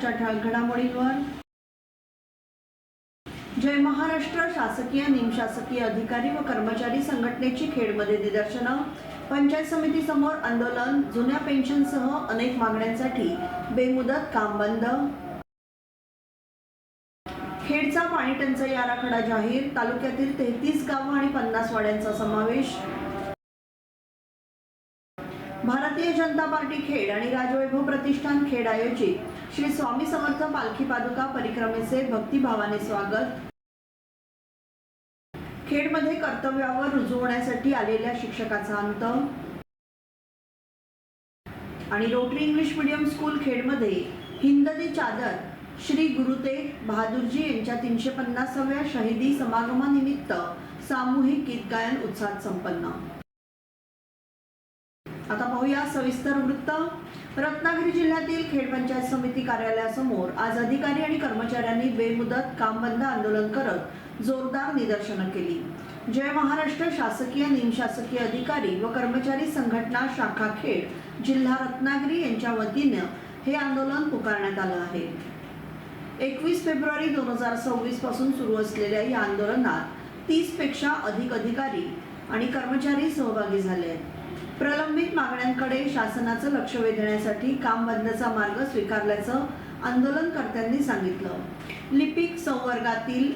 आजच्या ठळक घडामोडींवर। जय महाराष्ट्र शासकीय निमशासकीय अधिकारी व कर्मचारी संघटनेची खेडमध्ये निदर्शनं, पंचायत समिती समोर आंदोलन, जुन्या पेन्शनसह अनेक मागण्यांसाठी बेमुदत काम बंद। खेडचा पाणी टंचाई आराखडा जाहीर, तालुक्यातील 33 गावं आणि 50 वाड्यांचा समावेश। भारतीय जनता पार्टी खेड आणि राजवैभव प्रतिष्ठान खेड आयोजित श्री स्वामी समर्थ पालखी पादुका परिक्रमेचे भक्तिभावाने स्वागत। खेडमध्ये कर्तव्यावर रुजू होण्यासाठी आलेल्या शिक्षकाचा अंत। आणि रोटरी इंग्लिश मीडियम स्कूल खेडमध्ये हिंद दी चादर श्री गुरु तेग बहादुरजी यांच्या 350व्या शहीदी समागमानिमित्त सामूहिक गीत गायन उत्साहात संपन्न। आता पाहूया सविस्तर वृत्त। रत्नागिरी जिल्ह्यातील खेड पंचायत समिती कार्यालयासमोर आज अधिकारी आणि कर्मचाऱ्यांनी बेमुदत काम बंद आंदोलन करत जोरदार निदर्शनं केली। जय महाराष्ट्र शासकीय निमशासकीय अधिकारी व कर्मचारी संघटना शाखा खेड जिल्हा रत्नागिरी यांच्या वतीने हे आंदोलन पुकारण्यात आलं आहे। 21 फेब्रुवारी 2026 पासून सुरू असलेल्या या आंदोलनात 30 पेक्षा अधिक अधिकारी आणि कर्मचारी सहभागी झाले आहेत। प्रलंबित मागण्यांकडे शासनाचं लक्ष वेधण्यासाठी काम बंदचा मार्ग स्वीकारल्याचं आंदोलनकर्त्यांनी सांगितलं। लिपिक संवर्गातील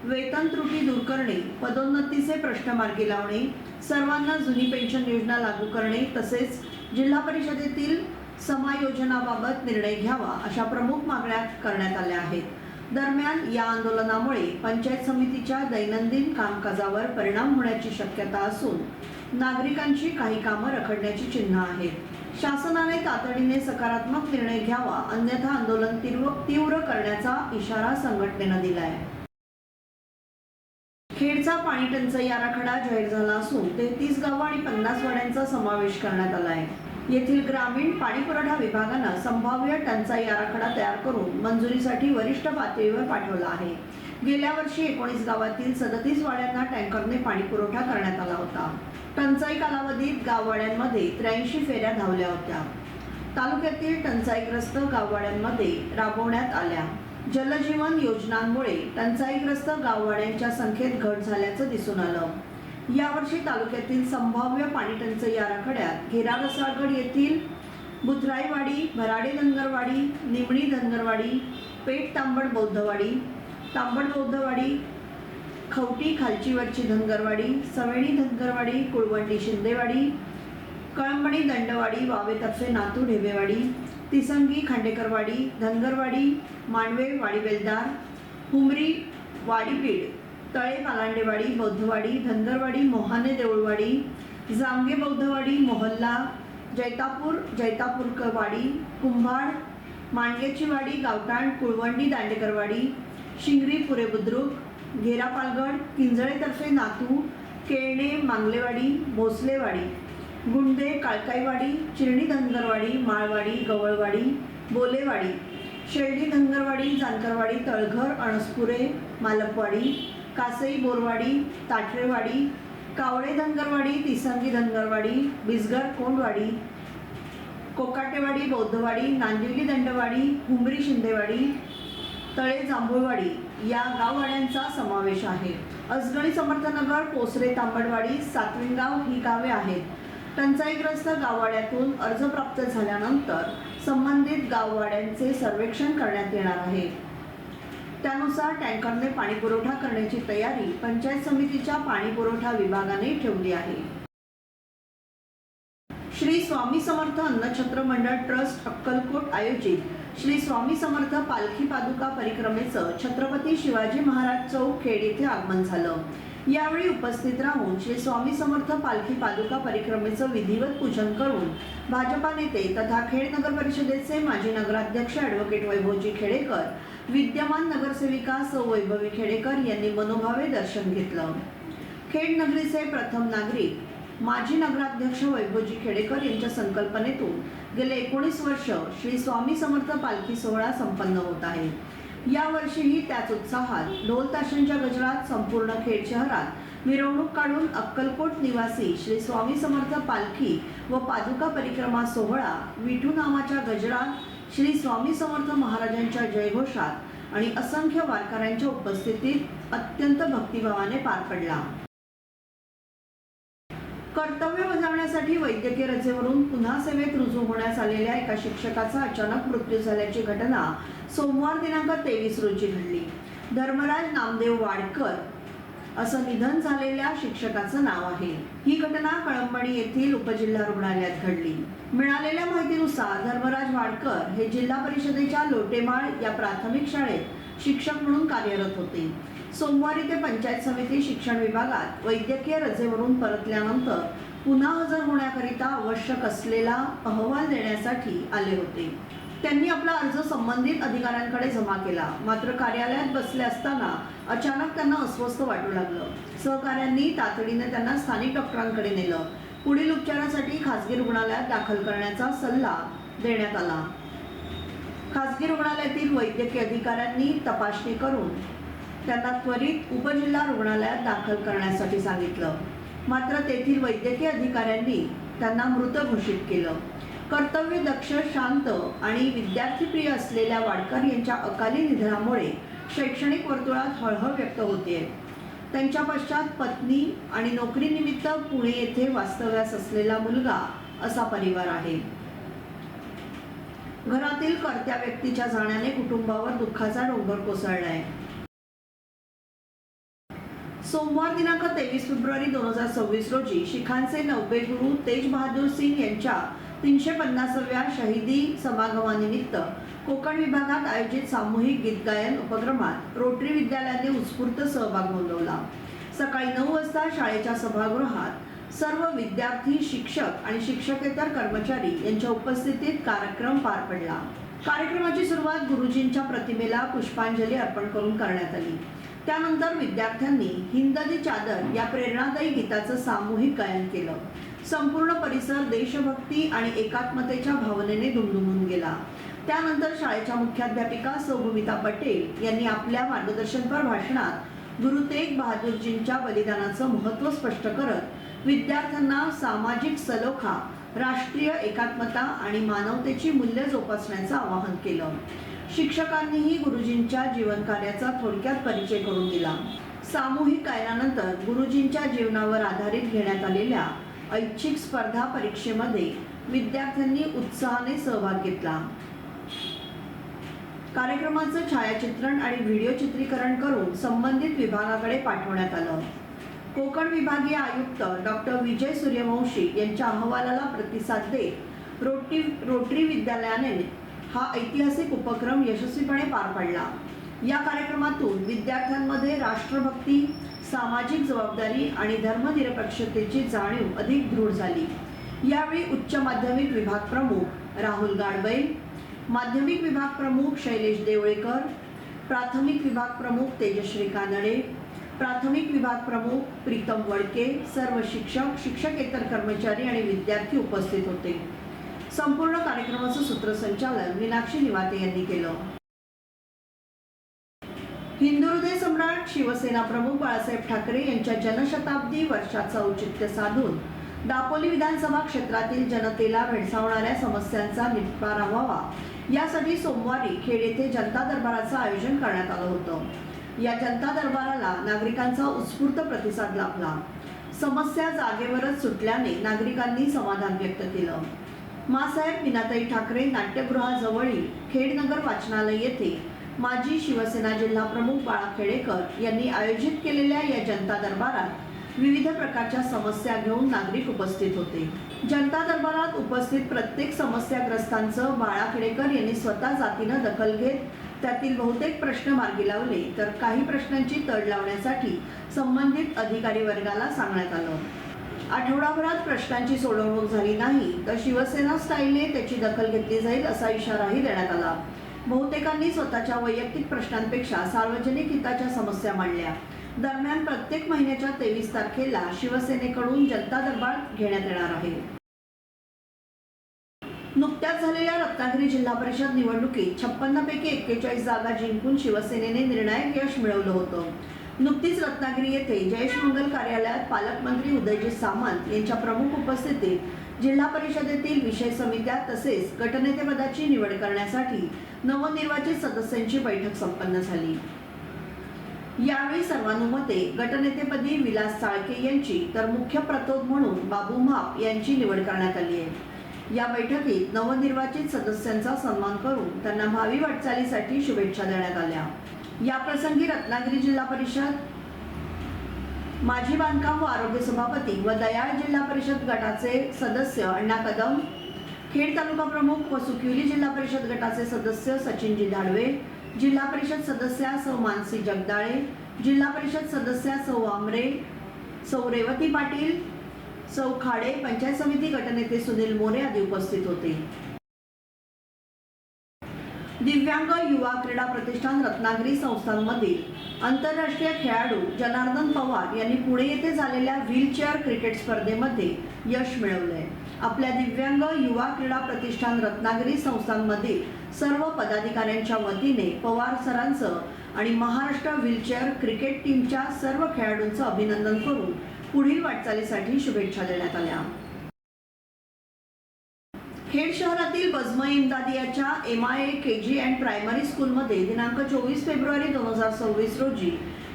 वेतन त्रुटी दूर करणे, पदोन्नतीचे प्रश्न मार्गी लावणे, सर्वांना जुनी पेन्शन योजना लागू करणे तसेच जिल्हा परिषदेतील समायोजनाबाबत निर्णय घ्यावा अशा प्रमुख मागण्या करण्यात आल्या आहेत। दरम्यान या आंदोलनामुळे पंचायत समितीच्या दैनंदिन कामकाजावर परिणाम होण्याची शक्यता असून नागरिकांची काही कामं रखडण्याची चिन्ह आहेत। शासनाने तातडीने सकारात्मक निर्णय घ्यावा, अन्यथा आंदोलन तीव्र करण्याचा इशारा संघटनेनं दिलाय। खेडचा पाणी टंचाई आराखडा जाहीर झाला असून 33 गावं आणि 50 वाड्यांचा समावेश करण्यात आला आहे। येथील ग्रामीण पाणी पुरवठा विभागानं संभाव्य टंचाई आराखडा तयार करून मंजुरीसाठी वरिष्ठ पातळीवर पाठवला आहे। गेल्या वर्षी 19 गावातील 37 वाड्यांना टँकरने पाणी पुरवठा करण्यात आला होता। टंचाई कालावधीत गाववाड्यांमध्ये 83 फेऱ्या धावल्या होत्या। तालुक्यातील टंचाईग्रस्त गाववाड्यांमध्ये राबवण्यात आल्या जलजीवन योजनांमुळे टंचाईग्रस्त गाववाड्यांच्या संख्येत घट झाल्याचं दिसून आलं। यावर्षी तालुक्यातील संभाव्य पाणी टंचाई आराखड्यात घेरारसागड येथील बुधराईवाडी, भराडे धनगरवाडी, निमणी धनगरवाडी, पेठ तांबड बौद्धवाडी, तांबड बौद्धवाडी, खवटी खालचीवरची धनगरवाडी, सवेणी धनगरवाडी, कुळवंडी शिंदेवाडी, कळंबणी दंडवाडी, वावेतर्फे नातू ढेबेवाडी, तिसंगी खांडेकरवाडी, धनगरवाडी, मांडवे वाडी बेलदार, हुमरी वाडीपीड, तळे कालांडेवाडी, बौद्धवाडी, धनगरवाडी, मोहाने देऊळवाडी, जामगे बौद्धवाडी, मोहल्ला, जैतापूरकरवाडी, कुंभाड, मांडग्याची वाडी, गावठाण, कुळवंडी दांडेकरवाडी, शिंगरी पुरे बुद्रुक, घेरापालगड, किंजळेतर्फे नातू, केळणे मांगलेवाडी, भोसलेवाडी, गुंडे काळकाईवाडी, चिरणी धनगरवाडी, माळवाडी, गवळवाडी, बोलेवाडी, शेळडी धनगरवाडी, जानकरवाडी, तळघर, अणसपुरे, मालपवाडी, कासई बोरवाडी, ताठरेवाडी, कावळे धनगरवाडी, तिसंगी धनगरवाडी, बिसगर कोंडवाडी, कोकाटेवाडी, बौद्धवाडी, नांदिवली दंडवाडी, हुमरी शिंदेवाडी, तळे जांभूळवाडी या गाववाड्यांचा समावेश आहे। असगणी समर्थनगर, पोसरे तांबडवाडी, सातविंगाव ही गावे आहेत। टंचाईग्रस्त गाववाड्यातून अर्ज प्राप्त झाल्यानंतर संबंधित गाववाड्यांचे सर्वेक्षण करण्यात येणार आहे। त्यानुसार टँकरने पाणी पुरवठा करण्याची तयारी पंचायत समितीच्या पाणी पुरवठा विभागाने ठेवली आहे। श्री स्वामी समर्थ अन्नछत्र मंडळ ट्रस्ट अक्कलकोट आयोजित श्री स्वामी समर्थ पालखी पादुका परिक्रमेचं छत्रपती शिवाजी महाराज चौक खेड येथे आगमन झालं। यावेळी उपस्थित राहून श्री स्वामी समर्थ पालखी पादुका परिक्रमेचं विधिवत पूजन करून भाजपा नेते तथा खेड नगर परिषदेचे माजी नगराध्यक्ष ॲडव्होकेट वैभवजी खेडेकर, विद्यमान नगरसेविका सौ वैभवी खेडेकर यांनी मनोभावे दर्शन घेतलं। खेड नगरीचे प्रथम नागरिक माजी नगराध्यक्ष वैभवजी खेडेकर यांच्या संकल्पनेतून गेले 19 वर्ष श्री स्वामी समर्थ पालखी सोहळा संपन्न होत आहे। या वर्षीही त्याच उत्साहात ढोल ताशांच्या गजरात संपूर्ण खेड शहरात मिरवणूक काढून अक्कलकोट निवासी श्री स्वामी समर्थ पालखी व पादुका परिक्रमा सोहळा विठू नावाच्या गजरात श्री स्वामी समर्थ महाराजांच्या जयघोषात आणि असंख्य वारकऱ्यांच्या उपस्थितीत अत्यंत भक्तिभावाने पार पडला। कर्तव्य बजावण्यासाठी वैद्यकीय रजेवरून पुन्हा सेवेत रुजू होण्यास आलेल्या एका शिक्षकाचा अचानक मृत्यू झाल्याची घटना सोमवार दिनांक 23 रोजी घडली। धर्मराज नामदेव वाडकर असं निधन झालेल्या शिक्षकाचं नाव आहे। ही घटना कळंबणी येथील उपजिल्हा रुग्णालयात घडली। मिळालेल्या माहितीनुसार धर्मराज वाडकर हे जिल्हा परिषदेच्या लोटेमाळ या प्राथमिक शाळेत शिक्षक म्हणून कार्यरत होते। सोमवारी ते पंचायत समिती शिक्षण विभागात वैद्यकीय रजेवरून परतल्यानंतर पुन्हा हजर होण्याकरिता आवश्यक असलेला अहवाल देण्यासाठी आले होते। त्यांनी आपला अर्ज संबंधित अधिकाऱ्यांकडे जमा केला, मात्र कार्यालयात बसले असताना अचानक त्यांना अस्वस्थ वाटू लागलं। सहकाऱ्यांनी तातडीने त्यांना स्थानिक डॉक्टरांकडे नेलं। पुढील उपचारासाठी खासगी रुग्णालयात दाखल करण्याचा सल्ला देण्यात आला। खासगी रुग्णालयातील वैद्यकीय अधिकाऱ्यांनी तपासणी करून त्यांना त्वरित उपजिल्हा रुग्णालयात दाखल करण्यासाठी सांगितलं, मात्र तेथील वैद्यकीय अधिकाऱ्यांनी त्यांना मृत घोषित केलं। कर्तव्य दक्ष, शांत आणि विद्यार्थीप्रिय असलेल्या वाडकर यांच्या अकाली निधनामुळे शैक्षणिक वर्तुळात हळहळ व्यक्त होते। त्यांच्या पश्चात पत्नी आणि नोकरीनिमित्त पुणे येथे वास्तव्यास असलेला मुलगा असा परिवार आहे। घरातील कर्त्या व्यक्तीच्या जाण्याने कुटुंबावर दुःखाचा डोंगर कोसळलाय। सोमवार दिनांक 23 फेब्रुवारी 2026 रोजी शिखांचे 9वे गुरु तेज बहादूर सिंग यांच्या 350व्या शहीदी समागमानिमित्त कोकण विभागात आयोजित सामूहिक गीत गायन उपक्रमात रोटरी विद्यालयाने उत्स्फूर्त सहभाग नोंदवला। सकाळी 9 वाजता शाळेच्या सभागृहात सर्व विद्यार्थी, शिक्षक आणि शिक्षकेतर कर्मचारी यांच्या उपस्थितीत कार्यक्रम पार पडला। कार्यक्रमाची सुरुवात गुरुजींच्या प्रतिमेला पुष्पांजली अर्पण करून करण्यात आली। त्यानंतर विद्यार्थ्यांनी हिंददी चादर या प्रेरणादायी गीताचं सामूहिक गायन केलं। संपूर्ण परिसर देशभक्ती आणि एकात्मतेच्या भावनेने दुमदुमून गेला। त्यानंतर शाळेच्या मुख्याध्यापिका सौभूमिता पटेल यांनी आपल्या मार्गदर्शनपर भाषणात गुरु तेग बहादूरजींच्या बलिदानाचं महत्त्व स्पष्ट करत विद्यार्थ्यांना सामाजिक सलोखा, राष्ट्रीय एकात्मता आणि मानवतेची मूल्य जोपासण्याचं आवाहन केलं। शिक्षकांनीही गुरुजींच्या जीवन कार्याचा थोडक्यात परिचय करून दिला। सामूहिक गायनानंतर गुरुजींच्या जीवनावर आधारित घेण्यात आलेल्या ऐच्छिक स्पर्धा परीक्षेमध्ये विद्यार्थ्यांनी उत्साहाने सहभाग घेतला। कार्यक्रमाचं छायाचित्रण आणि व्हिडिओ चित्रीकरण करून संबंधित विभागाकडे पाठवण्यात आलं। कोकण विभागीय आयुक्त डॉक्टर विजय सूर्यवंशी यांच्या अहवालाला प्रतिसाद देत रोटरी विद्यालयाने हा ऐतिहासिक उपक्रम यशस्वीपणे पार पडला। या कार्यक्रमातून विद्यार्थ्यांमध्ये राष्ट्रभक्ती, सामाजिक जबाबदारी आणि धर्मनिरपेक्षतेची जाणीव अधिक दृढ झाली। यावेळी उच्च माध्यमिक विभाग प्रमुख राहुल गाडबैल, माध्यमिक विभाग प्रमुख शैलेश देवळेकर, प्राथमिक विभाग प्रमुख तेजश्री कानडे, प्राथमिक विभाग प्रमुख प्रीतम वडके, सर्व शिक्षक, शिक्षकेतर कर्मचारी आणि विद्यार्थी उपस्थित होते। संपूर्ण कार्यक्रमाचं सूत्रसंचालन मीनाक्षी निवाते यांनी केलं। हिंदू हृदय सम्राट शिवसेना प्रमुख बाळासाहेब ठाकरे यांच्या जनशताब्दी वर्षाचं औचित्य साधून दापोली विधानसभा क्षेत्रातील जनतेला भेडसावणाऱ्या समस्यांचा निपटारा व्हावा यासाठी सोमवारी खेड येथे जनता दरबाराचं आयोजन करण्यात आलं होतं। या जनता दरबाराला नागरिकांचा उत्स्फूर्त प्रतिसाद लाभला। समस्या जागेवरच सुटल्याने नागरिकांनी समाधान व्यक्त केलं। मासाहेब मीनाताई ठाकरे नाट्यगृहाजवळील खेडनगर वाचनालय येथे माजी शिवसेना जिल्हा प्रमुख बाळा खेडेकर यांनी आयोजित केलेल्या या जनता दरबारात विविध प्रकारच्या समस्या घेऊन नागरिक उपस्थित होते। जनता दरबारात उपस्थित प्रत्येक समस्याग्रस्तांचं बाळा खेडेकर यांनी स्वतः जातीनं दखल घेत त्यातील बहुतेक प्रश्न मार्गी लावले, तर काही प्रश्नांची तड लावण्यासाठी संबंधित अधिकारी वर्गाला सांगण्यात आलं। आठवडाभरात प्रश्नांची सोडवणूक झाली नाही तर शिवसेना स्टाईलने त्याची दखल घेतली जाईल असा इशाराही देण्यात आला। बहुतेकांनी स्वतःच्या वैयक्तिक प्रश्नांपेक्षा सार्वजनिक हिताच्या समस्या मांडल्या। दरम्यान प्रत्येक महिन्याच्या 23 तारखेला शिवसेनेकडून जनता दरबार घेण्यात येणार आहे। नुकत्याच झालेल्या रत्नागिरी जिल्हा परिषद निवडणुकीत 56 पैकी 41 जागा जिंकून शिवसेनेने निर्णायक यश मिळवलं होतं। नुकतीच रत्नागिरी येथे जयेश मंगल कार्यालयात पालकमंत्री उदयजित सामंत यांच्या प्रमुख उपस्थितीत जिल्हा परिषदेतील विषय समित्या तसेच गटनेतेपदाची निवड करण्यासाठी नवनिर्वाचित सदस्यांची बैठक संपन्न झाली। यावेळी सर्वानुमते गटनेतेपदी विलास चाळके यांची तर मुख्य प्रतोद म्हणून बाबू म्हाप यांची निवड करण्यात आली आहे। या बैठकीत नवनिर्वाचित सदस्यांचा सन्मान करून त्यांना भावी वाटचालीसाठी शुभेच्छा देण्यात आल्या। या प्रसंगी रत्नागिरी जिल्हा परिषद माजी बांधकाम व आरोग्य सभापती व दयाळ जिल्हा परिषद गटाचे सदस्य अण्णा कदम, खेड तालुका प्रमुख व सुकिवली जिल्हा परिषद गटाचे सदस्य सचिनजी धाडवे, जिल्हा परिषद सदस्या सौ मानसी जगदाळे, जिल्हा परिषद सदस्या सौ आमरे, सौ रेवती पाटील, सौ खाडे, पंचायत समिती गटनेते सुनील मोरे आदी उपस्थित होते। दिव्यांग युवा क्रीडा प्रतिष्ठान रत्नागिरी संस्थांमधील आंतरराष्ट्रीय खेळाडू जनार्दन पवार यांनी पुणे येथे झालेल्या व्हीलचेअर क्रिकेट स्पर्धेमध्ये यश मिळवले। आपल्या दिव्यांग युवा क्रीडा प्रतिष्ठान रत्नागिरी संस्थांमधील सर्व पदाधिकाऱ्यांच्या वतीने पवार सरांचं आणि महाराष्ट्र व्हीलचेअर क्रिकेट टीमच्या सर्व खेळाडूंचं अभिनंदन करून पुढील वाटचालीसाठी शुभेच्छा देण्यात आल्या। खेड शहरातील बजमई इम्दादियाच्या MIA KG अँड प्रायमरी स्कूलमध्ये दिनांक 24 फेब्रुवारी 2026 रोजी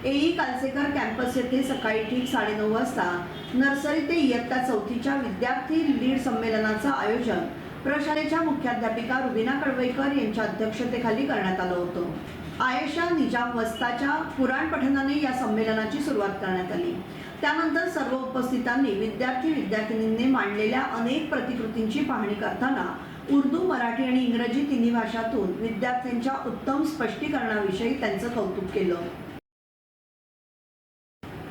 AE कालसेकर कॅम्पस येथे सकाळी ठीक 9:30 वाजता नर्सरी ते इयत्ता 4थीच्या विद्यार्थी लीड संमेलनाचं आयोजन प्रशालेच्या मुख्याध्यापिका रुबिना कळवईकर यांच्या अध्यक्षतेखाली करण्यात आलं होतं। आयेशा निजाम वस्ताच्या पुराण पठणाने या संमेलनाची सुरुवात करण्यात आली। त्यानंतर सर्व उपस्थितांनी विद्यार्थिनींनी मांडलेल्या अनेक प्रतिकृतींची पाहणी करताना उर्दू, मराठी आणि इंग्रजी तिन्ही भाषांतून विद्यार्थ्यांच्या उत्तम स्पष्टीकरणाविषयी त्यांचं कौतुक केलं।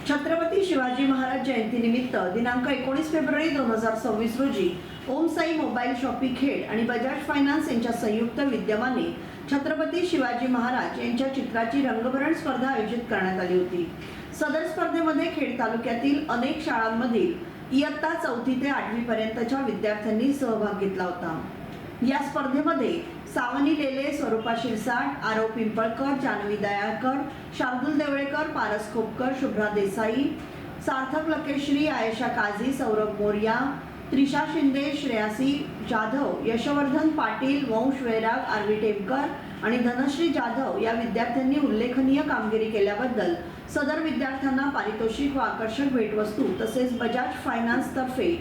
छत्रपती शिवाजी महाराज जयंतीनिमित्त दिनांक 19 फेब्रुवारी 2026 रोजी ओम साई मोबाईल शॉपी खेड आणि बजाज फायनान्स यांच्या संयुक्त विद्यमाने छत्रपती शिवाजी महाराज यांच्या चित्राची रंगभरण स्पर्धा आयोजित करण्यात आली होती। सदर स्पर्धेमध्ये खेड तालुक्यातील अनेक शाळांमधील इयत्ता 4थी ते 8वी पर्यंतच्या विद्यार्थ्यांनी सहभाग घेतला होता। या स्पर्धेमध्ये सावनी लेले, स्वरूपा शिरसाट, आरव पिंपळकर, जानवी दयाळकर, शार्दुल देवळेकर, पारस खोपकर, शुभ्रा देसाई, सार्थक लकेश्री, आयेशा काझी, सौरभ मोरिया, त्रिशा शिंदे, श्रेयासी जाधव, यशवर्धन पाटील, वंश वैराग, आरवी टेमकर आणि धनश्री जाधव या विद्यार्थ्यांनी उल्लेखनीय कामगिरी केल्याबद्दल सदर विद्यार्थ्यांना पारितोषिक व आकर्षक भेटवस्तू तसेच बजाज फायनान्स तर्फे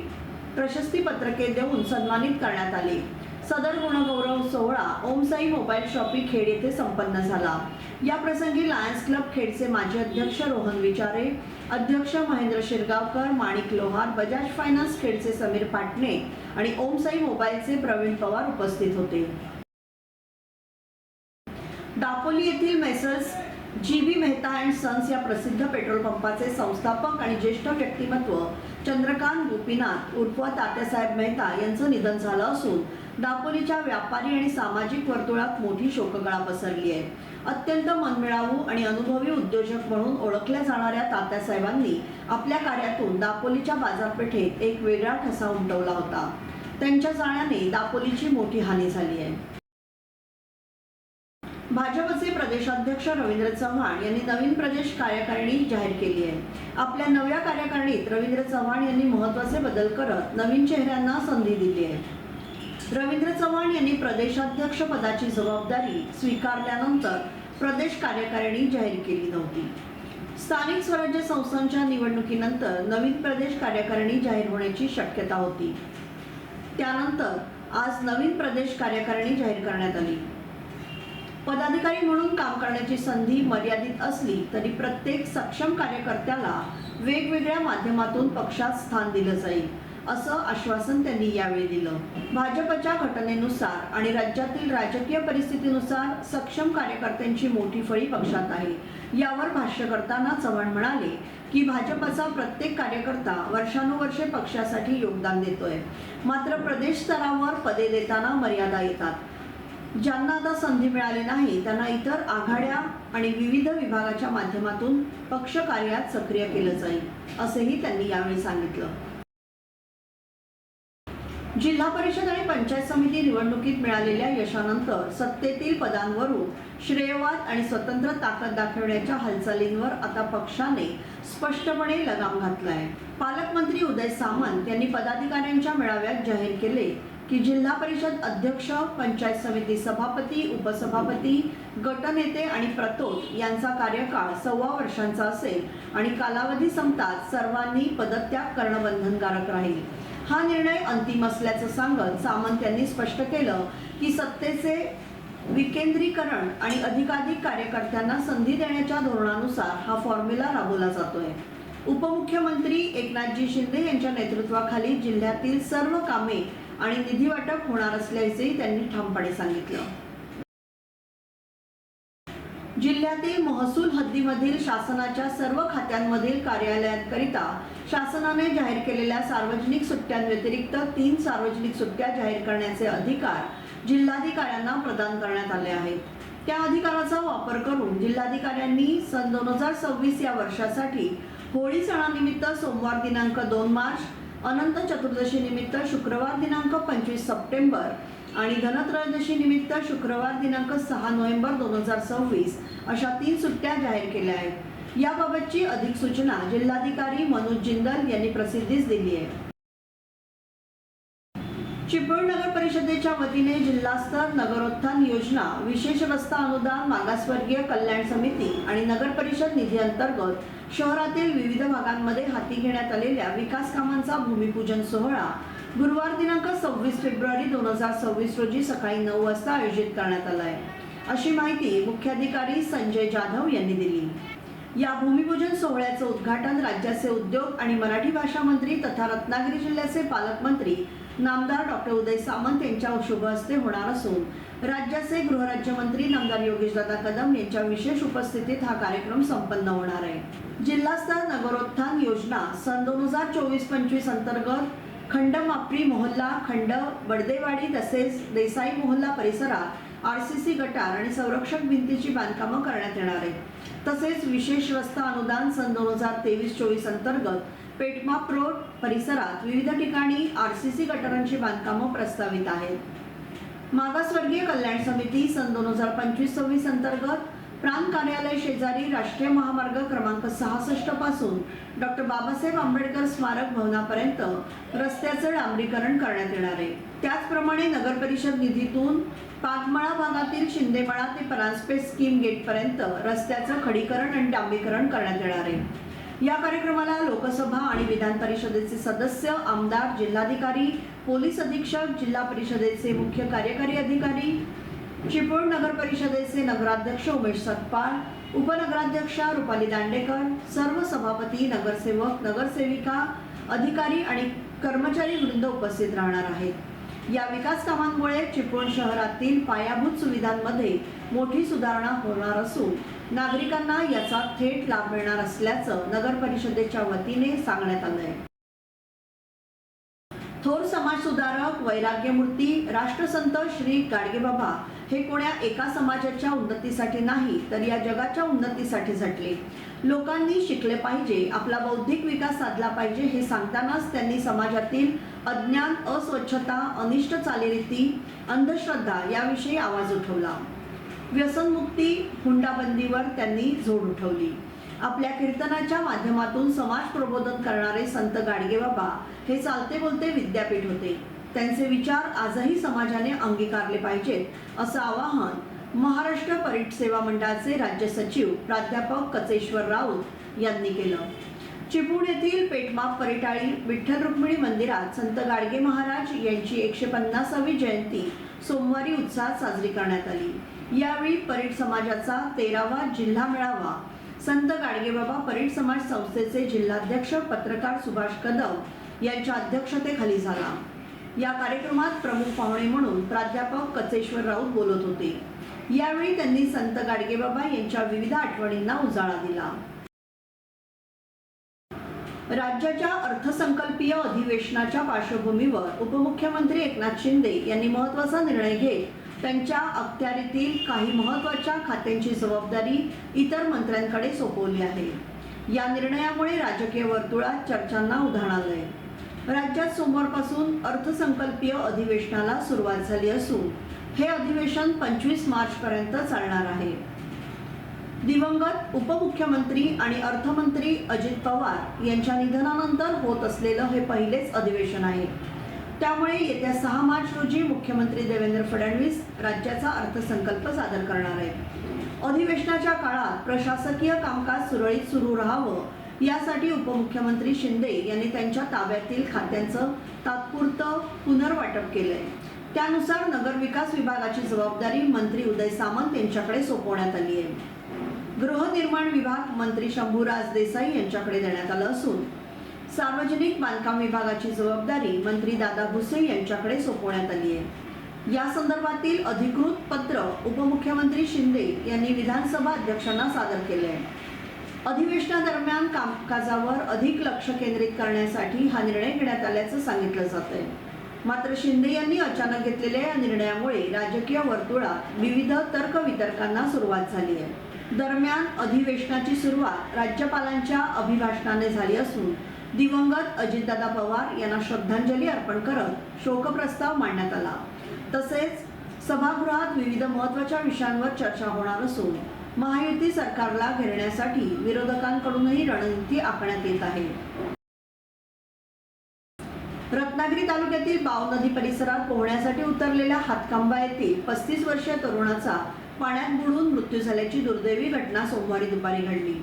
प्रशस्ती पत्रके देऊन सन्मानित करण्यात आले। सदर गुणगौरव सोहळा ओम साई मोबाईल शॉपी खेड येथे संपन्न झाला। या प्रसंगी लायन्स क्लब खेडचे माजी अध्यक्ष रोहन विचारे, अध्यक्ष महेंद्र शिरगावकर, माणिक लोहार, बजाज फायनान्स खेडचे समीर पाटणे आणि ओम साई मोबाईलचे प्रवीण पवार उपस्थित होते। दापोली येथील Messrs GB Mehta and sons या प्रसिद्ध पेट्रोल पंपाचे संस्थापक आणि ज्येष्ठ व्यक्तिमत्व चंद्रकांत गोपीनाथ उर्फ तात्यासाहेब मेहता यांचं निधन झालं असून दापोलीच्या व्यापारी आणि सामाजिक वर्तुळात मोठी शोककळा पसरली आहे। अत्यंत मनमिळावू आणि अनुभवी उद्योजक म्हणून ओळखल्या जाणाऱ्या तात्यासाहेबांनी आपल्या कार्यातून दापोलीच्या बाजारपेठेत एक वेगळा ठसा उमटवला होता। त्यांच्या जाण्याने दापोलीची मोठी हानी झाली आहे। भाजपचे प्रदेशाध्यक्ष रवींद्र चव्हाण यांनी नवीन प्रदेश कार्यकारिणी जाहीर केली आहे। आपल्या नव्या कार्यकारिणीत रवींद्र चव्हाण यांनी महत्त्वाचे बदल करत नवीन चेहऱ्यांना संधी दिली आहे। रवींद्र चव्हाण यांनी प्रदेशाध्यक्ष पदाची जबाबदारी स्वीकारल्यानंतर प्रदेश कार्यकारिणी जाहीर केली नव्हती। स्थानिक स्वराज्य संस्थांच्या निवडणुकीनंतर नवीन प्रदेश कार्यकारिणी जाहीर होण्याची शक्यता होती। त्यानंतर आज नवीन प्रदेश कार्यकारिणी जाहीर करण्यात आली। पदाधिकारी म्हणून काम करण्याची संधी मर्यादित असली तरी प्रत्येक सक्षम कार्यकर्त्याला वेगवेगळ्या माध्यमातून पक्षात स्थान दिलं जाईल असं आश्वासन त्यांनी यावेळी दिलं। भाजपच्या घटनेनुसार आणि राज्यातील राजकीय परिस्थितीनुसार सक्षम कार्यकर्त्यांची मोठी फळी पक्षात आहे। यावर भाष्य करताना चव्हाण म्हणाले की भाजपचा प्रत्येक कार्यकर्ता वर्षानुवर्षे पक्षासाठी योगदान देतोय, मात्र प्रदेश स्तरावर पदे देताना मर्यादा येतात। ज्यांना आता संधी मिळाली नाही त्यांना इतर आघाड्या आणि विविध विभागाच्या माध्यमातून पक्ष कार्यात सक्रिय केलं जाईल असेही त्यांनी यावेळी सांगितलं। जिल्हा परिषद आणि पंचायत समिती निवडणुकीत मिळालेल्या यशानंतर सत्तेतील पदांवरून श्रेयवाद आणि स्वतंत्र ताकद दाखवण्याच्या हालचालींवर आता पक्षाने स्पष्टपणे लगाम घातलाय। पालकमंत्री उदय सामंत यांनी पदाधिकाऱ्यांच्या मेळाव्यात जाहीर केले की जिल्हा परिषद अध्यक्ष, पंचायत समिती सभापती, उपसभापती, गटनेते आणि प्रतोद यांचा कार्यकाळ 1.25 वर्षांचा असेल आणि कालावधी संपताच सर्वांनी पदत्याग करणं बंधनकारक राहील। हा निर्णय अंतिम असल्याचं सांगत सामंत यांनी स्पष्ट केलं की सत्तेचे विकेंद्रीकरण आणि अधिकाधिक कार्यकर्त्यांना संधी देण्याच्या धोरणानुसार हा फॉर्म्युला राबवला जातोय। उपमुख्यमंत्री एकनाथजी शिंदे यांच्या नेतृत्वाखाली जिल्ह्यातील सर्व कामे आणि निधी वाटप होणार असल्याचेही त्यांनी ठामपणे सांगितलं। जिल्ह्यातील महसूल हद्दीमधील शासनाच्या सर्व खात्यांमधील कार्यालयांकरिता शासनाने जाहीर केलेल्या सार्वजनिक सुट्ट्यांव्यतिरिक्त 3 सार्वजनिक सुट्ट्या जाहीर करण्याचे अधिकार जिल्हाधिकाऱ्यांना प्रदान करण्यात आले आहेत। त्या अधिकाराचा वापर करून जिल्हाधिकाऱ्यांनी सन 2026 या वर्षासाठी होळी सणानिमित्त सोमवार दिनांक 2 मार्च, अनंत चतुर्दशी निमित्त शुक्रवार दिनांक 25 सप्टेंबर आणि धनत्रयोदशी निमित्त शुक्रवार दिनांक 6 नोव्हेंबर 2026 अशा 3 सुट्ट्या जाहीर केल्या आहेत। याबाबतची अधिक सूचना जिल्हाधिकारी मनोज जिंदल यांनी प्रसिद्धीस दिली आहे। चिपळूण नगर परिषदेच्या वतीने जिल्हास्तर नगरोत्थान योजना, विशेष रस्ता अनुदान, मागासवर्गीय कल्याण समिती आणि नगर परिषद निधी अंतर्गत शहरातील विविध भागांमध्ये हाती घेण्यात आलेल्या विकास कामांचा भूमिपूजन सोहळा गुरुवार दिनांक 26 फेब्रुवारी 2026 रोजी सकाळी 9 वाजता आयोजित करण्यात आला आहे, अशी माहिती मुख्याधिकारी संजय जाधव यांनी दिली। या भूमिपूजन सोहळ्याचं उद्घाटन राज्याचे उद्योग आणि मराठी भाषा मंत्री तथा रत्नागिरी जिल्ह्याचे पालकमंत्री नामदार डॉक्टर उदय सामंत यांच्या शुभ हस्ते होणार असून राज्याचे गृहराज्यमंत्री नामदार योगेशदादा कदम यांच्या विशेष उपस्थितीत हा कार्यक्रम संपन्न होणार आहे। जिल्हास्तर नगरोत्थान योजना सन 2024-25 अंतर्गत खंड मापरी मोहल्ला, खंड बडदेवाडी तसेच देसाई मोहल्ला परिसरात आरसीसी गटार आणि संरक्षक भिंतीची बांधकामं करण्यात येणार आहेत। तसेच विशेष रस्ता अनुदान सन 2023-24 अंतर्गत पेटमाप रोड परिसरात विविध ठिकाणी आरसीसी गटारांची बांधकामं प्रस्तावित आहेत। मागासवर्गीय कल्याण समिती सन 2025-26 अंतर्गत प्रांत कार्यालय शेजारी राष्ट्रीय महामार्ग क्रमांक 66 पासून डॉक्टर बाबासाहेब आंबेडकर स्मारक भवनापर्यंत रस्त्याचे डांबरीकरण करण्यात येणार आहे। त्याचप्रमाणे नगर परिषद निधीतून पागमळा भागातील शिंदेमळा ते परांजपे स्कीम गेट पर्यंत रस्त्याचं खडीकरण आणि डांबरीकरण करण्यात येणार आहे। या कार्यक्रमाला लोकसभा आणि विधान परिषदेचे सदस्य, आमदार, जिल्हाधिकारी, पोलीस अधीक्षक, जिल्हा परिषदेचे मुख्य कार्यकारी अधिकारी, चिपळूण नगर परिषदेचे नगराध्यक्ष उमेश सतपाल, उपनगराध्यक्षा रुपाली दांडेकर, सर्व सभापती, नगरसेवक, नगरसेविका, अधिकारी आणि कर्मचारी वृंद उपस्थित राहणार आहेत। या विकास कामांमुळे चिपळूण शहरातील पायाभूत सुविधांमध्ये मोठी सुधारणा होणार असून नागरिकांना याचा थेट लाभ मिळणार असल्याचं नगर परिषदेच्या वतीने सांगण्यात आलं आहे। थोर समाजसुधारक, वैराग्यमूर्ती, राष्ट्रसंत श्री गाडगेबाबा हे कोण्या एका समाजाच्या उन्नतीसाठी नाही तर या जगाच्या उन्नतीसाठी झटले। लोकांनी शिकले पाहिजे, आपला बौद्धिक विकास साधला पाहिजे हे सांगतानाच त्यांनी समाजातील अज्ञान, अस्वच्छता, अनिष्ट चालीरीती, अंधश्रद्धा याविषयी आवाज उठवला। व्यसनमुक्ती, हुंडाबंदीवर त्यांनी झोड उठवली। आपल्या कीर्तनाच्या माध्यमातून समाज प्रबोधन करणारे संत गाडगेबाबा हे चालते बोलते विद्यापीठ होते। त्यांचे विचार आजही समाजाने अंगीकारले पाहिजेत असं आवाहन महाराष्ट्र परिटसेवा मंडळाचे राज्य सचिव प्राध्यापक कचेश्वर राऊत यांनी केलं। चिपळूण येथील पेटमाप परिटाळी विठ्ठल रुक्मिणी मंदिरात संत गाडगे महाराज यांची 150वी जयंती सोमवारी उत्साहात साजरी करण्यात आली। यावेळी परिट समाजाचा 13वा जिल्हा मेळावा संत गाडगेबाबा परिट समाज संस्थेचे जिल्हाध्यक्ष पत्रकार सुभाष कदम यांच्या अध्यक्षतेखाली झाला। या कार्यक्रमात प्रमुख पाहुणे म्हणून प्राध्यापक कचेश्वर राऊत बोलत होते। यावेळी त्यांनी संत गाडगेबाबा यांच्या विविध आठवणींना उजाळा दिला। राज्याच्या अर्थसंकल्पीय अधिवेशनाच्या पार्श्वभूमीवर उपमुख्यमंत्री एकनाथ शिंदे यांनी महत्त्वाचा निर्णय घेत त्यांच्या अखत्यारीतील काही महत्त्वाच्या खात्यांची जबाबदारी इतर मंत्र्यांकडे सोपवली आहे। या निर्णयामुळे राजकीय वर्तुळात चर्चांना उधाण आलंय। राज्यात सोमवारपासून अर्थसंकल्पीय अधिवेशनाला सुरुवात झाली असून हे अधिवेशन 25 मार्चपर्यंत चालणार आहे. दिवंगत उपमुख्यमंत्री आणि अर्थमंत्री अजित पवार यांच्या निधनानंतर होत असलेलं हे पहिलेच अधिवेशन आहे. त्यामुळे येत्या 6 मार्च रोजी मुख्यमंत्री देवेंद्र फडणवीस राज्याचा अर्थसंकल्प सादर करणार आहेत. अधिवेशनाच्या काळात प्रशासकीय कामकाज सुरळीत सुरू राहावं यासाठी उपमुख्यमंत्री शिंदे यांनी त्यांच्या ताब्यातील खात्यांचं तात्पुरतं पुनर्वाटप केलंय. त्यानुसार नगरविकास विभागाची जबाबदारी मंत्री उदय सामंत यांच्याकडे सोपवण्यात आली आहे. गृहनिर्माण विभाग मंत्री शंभूराज देसाई यांच्याकडे देण्यात आलं असून सार्वजनिक बांधकाम विभागाची जबाबदारी मंत्री दादा भुसे यांच्याकडे सोपवण्यात आली आहे. या संदर्भातील अधिकृत पत्र उपमुख्यमंत्री शिंदे यांनी विधानसभा अध्यक्षांना सादर केले आहे. अधिवेशनादरम्यान कामकाजावर अधिक लक्ष केंद्रित करण्यासाठी हा निर्णय घेण्यात आल्याचं सांगितलं जातंय. मात्र शिंदे यांनी अचानक घेतलेल्या या निर्णयामुळे राजकीय वर्तुळात विविध तर्कवितर्कांना सुरुवात झाली आहे. दरम्यान अधिवेशनाची सुरुवात राज्यपालांच्या अभिभाषणाने झाली असून दिवंगत अजितदादा पवार यांना श्रद्धांजली अर्पण करत शोकप्रस्ताव मांडण्यात आला. तसेच सभागृहात विविध महत्त्वाच्या विषयांवर चर्चा होणार असून महायुती सरकारला घेरण्यासाठी विरोधकांकडूनही रणनीती आखण्यात येत आहे. रत्नागिरी तालुक्यातील बाव नदी परिसरात पोहण्यासाठी उतरलेल्या हातखंबा येथील 35 वर्षीय तरुणाचा पाण्यात बुडून मृत्यू झाल्याची दुर्दैवी घटना सोमवारी दुपारी घडली.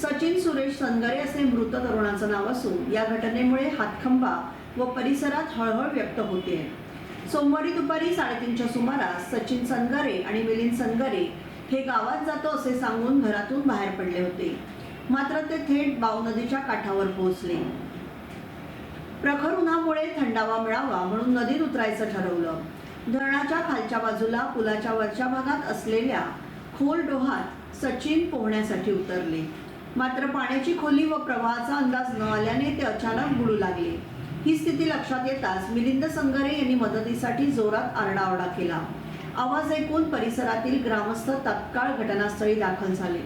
सचिन सुरेश सनगरे असे मृत तरुणाचं नाव असून या घटनेमुळे हातखंबा व परिसरात हळहळ व्यक्त होते. सोमवारी दुपारी 3:30च्या सुमारास सचिन सनगरे आणि मिलिंद सनगरे हे गावात जातो असे सांगून घरातून बाहेर पडले होते. मात्र ते थेट बाव नदीच्या काठावर पोहोचले. प्रखर उन्हामुळे थंडावा मिळावा म्हणून नदीत उतरायचं ठरवलं. धरणाच्या खालच्या बाजूला पुलाच्या वरच्या भागात असलेल्या खोल डोहात सचिन पोहण्यासाठी उतरले. मात्र पाण्याची खोली व प्रवाहाचा अंदाज न आल्याने ते अचानक बुडू लागले. ही स्थिती लक्षात येताच मिलिंद संगरे यांनी मदतीसाठी जोरात आरडाओरडा केला. आवाज ऐकून परिसरातील ग्रामस्थ तत्काळ घटनास्थळी दाखल झाले.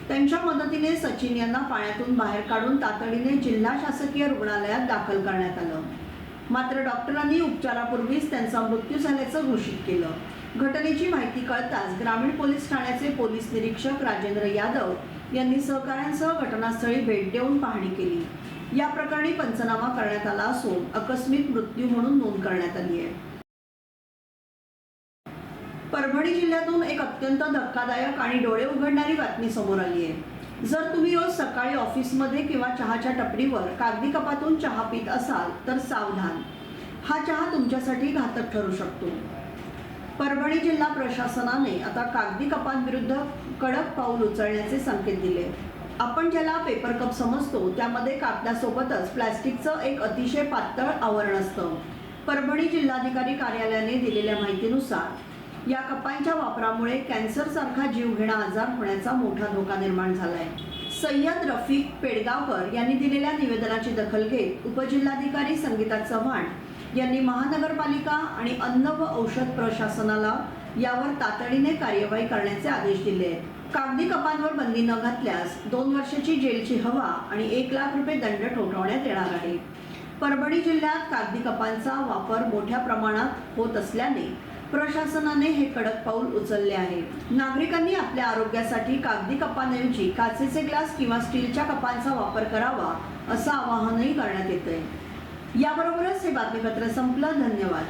त्यांच्या मदतीने सचिन यांना पाण्यातून बाहेर काढून तातडीने जिल्हा शासकीय रुग्णालयात दाखल करण्यात आलं. मात्र डॉक्टरांनी उपचारापूर्वीच त्यांचा मृत्यू झाल्याचं घोषित केलं. घटनेची माहिती कळताच ग्रामीण पोलीस ठाण्याचे पोलीस निरीक्षक राजेंद्र यादव यांनी सहकाऱ्यांसह घटनास्थळी भेट देऊन पाहणी केली. या प्रकरणी पंचनामा करण्यात आला असून आकस्मिक मृत्यू म्हणून नोंद करण्यात आली आहे. परभणी जिल्ह्यातून एक अत्यंत धक्कादायक आणि डोळे उघडणारी बातमी समोर आली आहे. जर तुम्ही रोज सकाळी ऑफिसमध्ये किंवा चहाच्या टपरीवर कागदी कपातून चहा पित असाल तर सावधान, हा चहा तुमच्यासाठी घातक ठरू शकतो. परभणी जिल्हा प्रशासनाने आता कागदी कपांविरुद्ध कडक पाऊल उचलण्याचे संकेत दिले. आपण ज्याला पेपर कप समजतो त्यामध्ये कागदासोबतच प्लास्टिकचं एक अतिशय पातळ आवरण असतं. परभणी जिल्हाधिकारी कार्यालयाने दिलेल्या माहितीनुसार या कपांच्या वापरामुळे कॅन्सर सारखा जीवघेणा आजार होण्याचा मोठा धोका निर्माण झालाय. सय्यद रफिक पेडगावकर यांनी दिलेल्या निवेदनाची दखल घेत उपजिल्हाधिकारी संगीता चव्हाण यांनी महानगरपालिका आणि अन्न व औषध प्रशासनाला यावर तातडीने कार्यवाही करण्याचे आदेश दिले आहेत. कागदी कपांवर बंदी न घातल्यास 2 वर्षाची जेलची हवा आणि 1 लाख रुपये दंड ठोठावण्यात येणार आहे. परभणी जिल्ह्यात कागदी कपांचा वापर मोठ्या प्रमाणात होत असल्याने प्रशासनाने हे कडक पाऊल उचलले आहे. नागरिकांनी आपल्या आरोग्यासाठी कागदी कपांऐवजी काचेचे ग्लास किंवा स्टीलच्या कपांचा वापर करावा असं आवाहनही करण्यात येतंय. याबरोबरच हे बातमीपत्र संपलं. धन्यवाद.